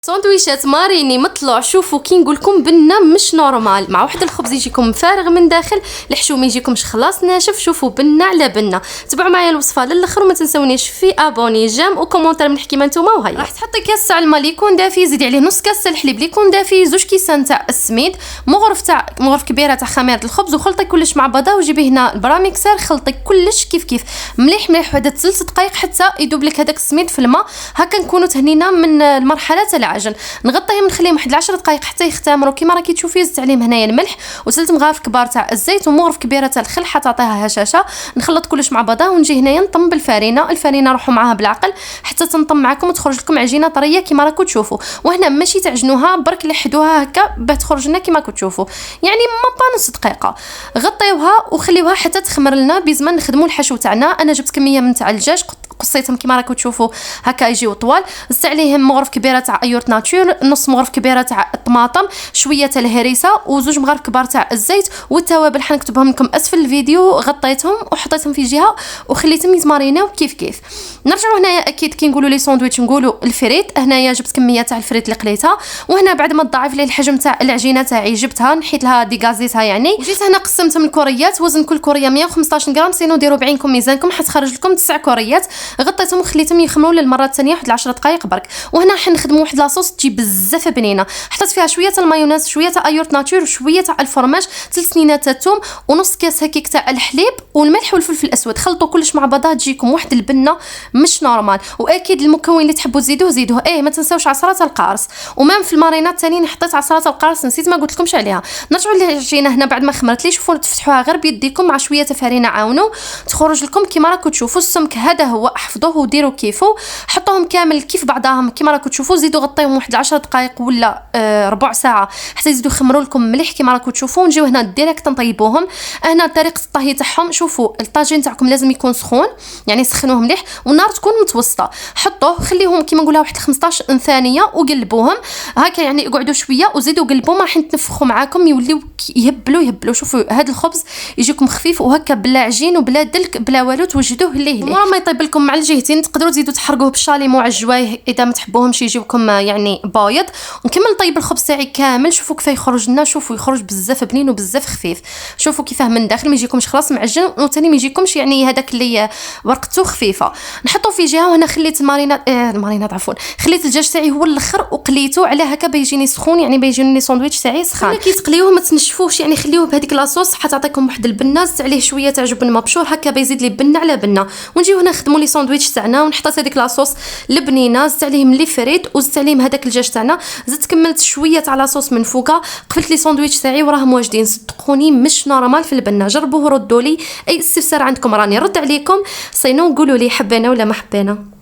ساندويشات ماريني مطلوع. شوفوا كي نقول لكم بنه مش نورمال، مع واحد الخبز يجيكم فارغ من داخل، الحشو ما يجيكمش خلاص ناشف. شوفوا بنه على بنه. تبعوا معايا الوصفه للاخر وما تنسونيش في ابوني جام وكومونتير من حكيمه نتوما. وهي راح تحطي كاس تاع الماء اللي يكون دافي، زيدي عليه نص كاس تاع الحليب اللي يكون دافي، 2 كيسان تاع السميد، مغرف كبيره تاع خميره الخبز، وخلطي كلش مع بعضها وجيبي هنا البراميكسر، خلطي كلش كيف مليح واحد 3 دقائق حتى يذوب لك هذاك السميد في الماء. هكا نكونوا تهنينا من المرحله تاع العجن. نغطيهم نخليهم واحد 10 دقائق حتى يختمروا كيما راكي تشوفي. زدت عليهم هنايا الملح و3 مغارف كبار تاع الزيت ومغرف كبيره تاع الخل حتى تعطيها هشاشه. نخلط كلش مع بعضها ونجي هنايا نطم الفرينه روحوا معاها بالعقل حتى تنطم معكم وتخرج لكم عجينه طريه كيما راكم تشوفوا. وهنا ماشي تعجنوها برك لحدوها هكا باه تخرج لنا كيما راكم تشوفوا، يعني ما نص دقيقه. غطيوها وخليوها حتى تخمر لنا بزمان نخدموا الحشو تاعنا. انا جبت كميه من تاع الدجاج قصيتهم كيما راكم تشوفوا هكا يجيو طوال. زدت عليهم مغرف كبيره تاع ايورت ناتور، نص مغرف كبيره تاع الطماطم، شويه تاع الهريسه و2 مغارف كبار تاع الزيت والتوابل حنكتبهم لكم اسفل الفيديو. غطيتهم وحطيتهم في جهه وخليتهم يتماريناو كيف. نرجعوا هنايا اكيد كي نقولوا لي ساندويتش نقولوا الفريت. هنايا جبت كميه تاع الفريت اللي قليتها، وهنا بعد ما تضاعف لي الحجم تاع العجينه تاعي جبتها نحيت لها ديغازيتها يعني. وجيت هنا قسمتهم الكوريات، وزن كل كوريه 115 غرام، سينو ديروا بعينكم ميزانكم حتخرج لكم 9 كوريات. غطيتهم وخليتهم يخمروا للمره الثانيه واحد 10 دقائق برك. وهنا حنخدموا واحد لاصوص تجي بزاف بنينه. حطيت فيها شويه تاع المايونيز، شويه تاع ايورت ناتور، وشويه تاع الفرماج، 3 سنينات تاع الثوم، ونص كاس هكيك تاع الحليب والملح والفلفل الاسود. خلطوا كلش مع بعضها تجيكم واحد البنه مش نورمال. واكيد المكون اللي تحبوا تزيدوه ما تنساوش عصره القارص. ومام في المارينات الثانيين حطيت عصره القارص نسيت ما قلت لكمش عليها. نرجعوا للعجينه هنا بعد ما خمرت لي. شوفوا تفتحوها غير بيديكم مع شويه فرينه عاونوا تخرج لكم كيما راكم تشوفوا. السمك هذا هو، احفظوه وديروا كيفو. حطوهم كامل كيف بعضهم كيما راكم تشوفوا. زيدوا غطيهم واحد 10 دقائق ولا ربع ساعه حتى يزيدوا يخمروا لكم مليح كيما راكم تشوفوا. نجيو هنا ديريكت نطيبوهم. هنا طريقه الطهي تاعهم، شوفوا الطاجين تاعكم لازم يكون سخون يعني سخنوه مليح والنار تكون متوسطه. حطوه خليهم كيما نقولها واحد 15 ثانيه وقلبوهم هكا يعني يقعدوا شويه وزيدوا قلبوهم راح يتنفخوا معاكم يوليو يهبلوا. شوفوا هذا الخبز يجيكم خفيف وهكا بلا عجين وبلا دلك بلا والو. توجدوه ليه ما يطيب لكم مع الجهتين. تقدروا تزيدوا تحرقوه بالشاليمو على الجوايه اذا ما تحبوهمش يجيوكم يعني بايض. ونكمل نطيب الخبز تاعي كامل. شوفوا كيف يخرج لنا، شوفوا يخرج بزاف بنين وبزاف خفيف. شوفوا كيفاه من داخل ما يجيكمش خلاص معجن وثاني ما يجيكمش يعني هذاك اللي ورقته خفيفه. نحطوا في جهه. وهنا خليت المارينات عفوا خليت الدجاج تاعي هو الاخر وقليته على هكا بيجيني سخون يعني بيجيني ساندويتش تاعي سخان. كي تقليوه ما تنشفوش يعني خليوه بهذيك لاصوص حتى تعطيكم واحد البنه. زدت عليه شويه تاع جبن مبشور هكا بيزيد لي بنه على بنه. ونجيو هنا نخدموا لي ساندويتش تاعنا ونحط هذيك لاصوص البنينه. زدت عليهم لي فريت وزدت عليهم هذاك الدجاج تاعنا. زدت كملت شويه تاع لاصوص من فوقها. قفلت لي ساندويتش تاعي وراهم واجدين صدقوني مش نورمال في البنه. جربوه ردوا لي اي استفسار عندكم راني رد عليكم. صينو قولوا لي حبينا ولا ما حبينا.